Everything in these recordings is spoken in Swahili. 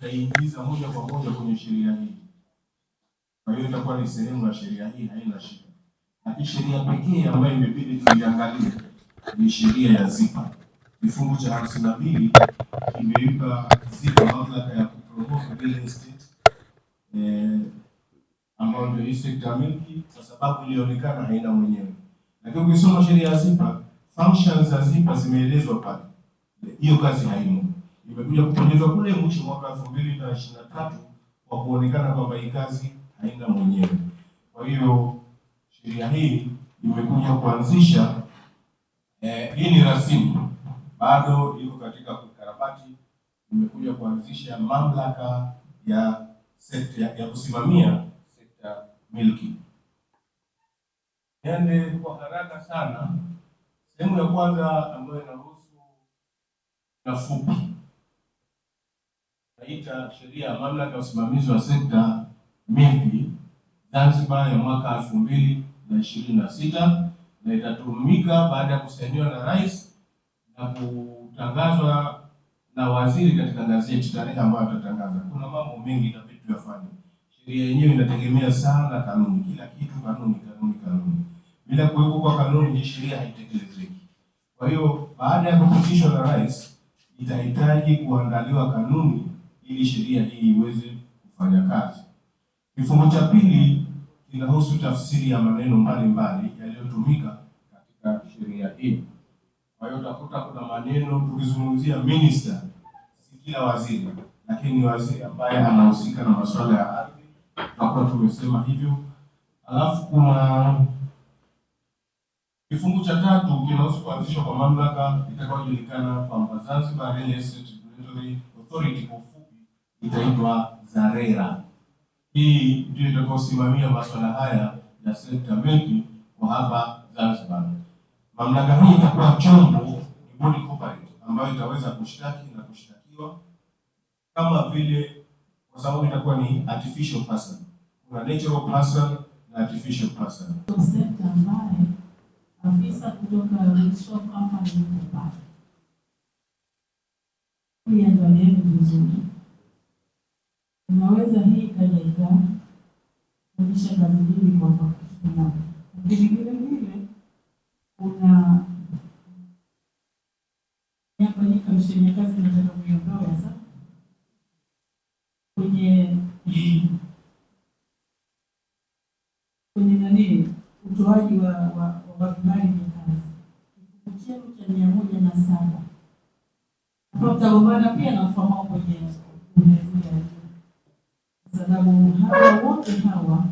itaingiza moja kwa moja kwenye sheria hii. Kwa hiyo itakuwa ni sehemu ya sheria hii, haina shida. Lakini sheria pekee ambayo imebidi tuiangalie ni sheria ya ZIPA. Kifungu cha 52 kimeipa ZIPA mamlaka ya kupromote real estate ambayo ndio hii sekta ya milki, kwa sababu ilionekana haina mwenyewe. Lakini ukisoma sheria ya ZIPA, functions za ZIPA zimeelezwa pale. Hiyo kazi haimo. Imekuja kuponyezwa kule mwisho mwaka 2023 kwa kuonekana kwamba hii kazi haina mwenyewe. Kwa hiyo sheria hii imekuja kuanzisha hii ni rasimu, bado iko katika kukarabati. Imekuja kuanzisha mamlaka ya sekta ya kusimamia sekta milki. Niende kwa haraka sana. Sehemu ya kwanza ambayo inahusu na fupi naita sheria ya mamlaka ya usimamizi wa sekta milki Zanzibar ya mwaka 2026 na itatumika baada ya kusainiwa na Rais na kutangazwa na waziri katika gazeti tarehe ambayo atatangaza. Kuna mambo mengi itabidi tuyafanye. Sheria yenyewe inategemea sana kanuni, kila kitu kanuni. Bila kuwepo kwa kanuni, hii sheria haitekelezeki. Kwa hiyo baada ya kupitishwa na Rais, itahitaji kuandaliwa kanuni ili sheria hii iweze kufanya kazi. Kifungu cha pili kinahusu tafsiri ya maneno mbalimbali yaliyotumika katika sheria hii. Kwa hiyo utakuta kuna maneno, tukizungumzia minister, si kila waziri, lakini waziri ambaye anahusika na masuala ya ardhi, tutakuwa tumesema hivyo. Alafu kuna kifungu cha tatu kinahusu kuanzishwa kwa mamlaka itakayojulikana kwamba Zanzibar Real Estate Regulatory Authority, kwa ufupi itaitwa ZARERA. Hii ndio itakayosimamia masuala haya ya sekta milki kwa hapa Zanzibar. Mamlaka hii itakuwa chombo, ni body corporate ambayo itaweza kushtaki na kushtakiwa kama vile, kwa sababu itakuwa ni artificial person. Kuna natural person na artificial person. Sekta ambayo afisa kutoka register company yuko pale. Hii angalieni vizuri. Unaweza hii kaja kuonyesha kazi hii kwa kitu kimoja. Vile kuna yafanyika msheni kazi nataka kuiondoa sasa kwenye nani utoaji wa vibali vya kazi. Kifungu chetu cha 107 hapo tutagombana pia na mfumo kwenye sababu hawa wote hawa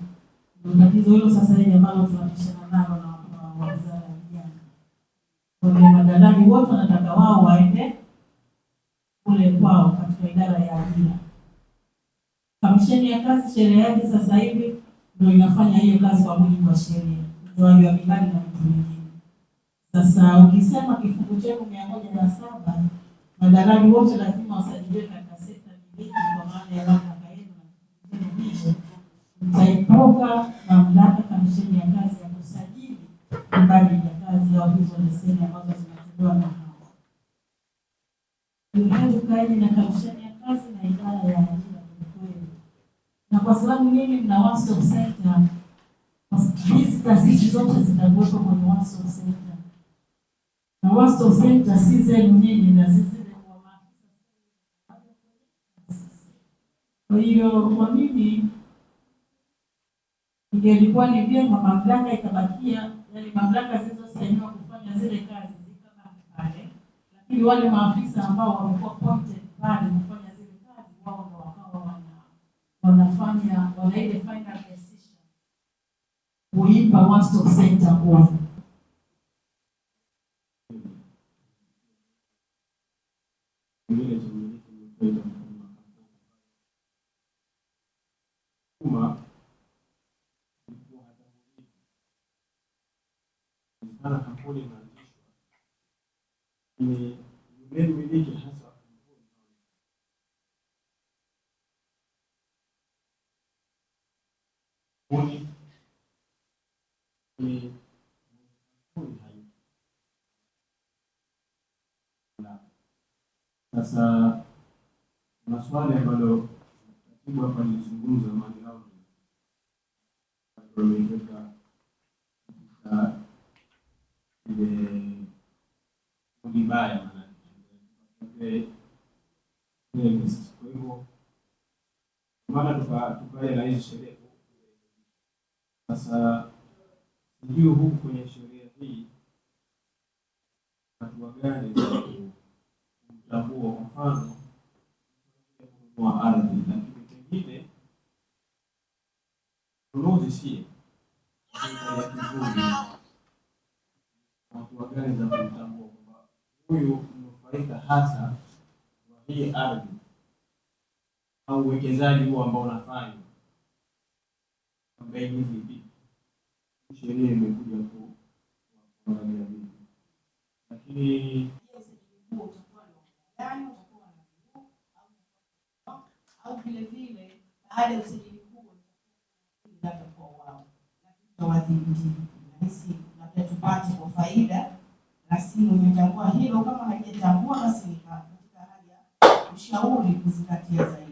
ndio tatizo hilo sasa hivi ambalo tunapishana nalo na wizara ya vijana. Kwa madalali wote wanataka wao waende kule kwao katika idara ya ajira. Kamisheni ya kazi sheria yake sasa hivi ndio inafanya hiyo kazi kwa mujibu wa sheria, utoaji wa vibali na vitu vingine. Sasa ukisema kifungu chetu 107 madalali wote lazima wasajiliwe katika sekta miliki kwa maana ya mamlaka yenu na mtaipoka mamlaka kamisheni ya kazi ya kusajili vibali vya kazi au hizo leseni ambazo zinatolewa na hao. Ndio kazi na kamisheni ya kazi na idara ya ajira kweli. Na kwa sababu mimi mna one stop center, hizi taasisi zote zitakuwepo kwenye one stop center. Na one stop center si zenu nyinyi na sisi kwa maafisa. Kwa hiyo kwa mimi ingelikuwa ni vyema mamlaka ikabakia, yani mamlaka zilizosainiwa kufanya zile kazi zikabaki pale, lakini wale maafisa ambao wamekuwa appointed pale kufanya zile kazi wao ndio wakawa wana ile final decision kuipa one stop center nguvu. Ana kampuni inaanzishwa ni yule mmiliki hasa kampuni ni sasa Kuna swali ambalo katibu hapa nilizungumza mali yangu katika ile kundi baya maana. Kwa hivyo maana tukae na hizi sheria. Sasa sijui huku kwenye sheria hii hatua gani za kutambua, kwa mfano kwa ardhi, lakini pengine ununuzi si hatua gani za kutambua kwamba huyu mnufaika hasa wa hii ardhi au uwekezaji huo ambao unafanya ambaye ni vipi sheria imekuja kuangalia vipi, lakini au vile vile baada ya usajili huo labda kwa wao na wadhibiti nahisi labda tupate kwa faida rasimu imetambua hilo, kama haijatambua basi katika hali ya ushauri kuzingatia zaidi.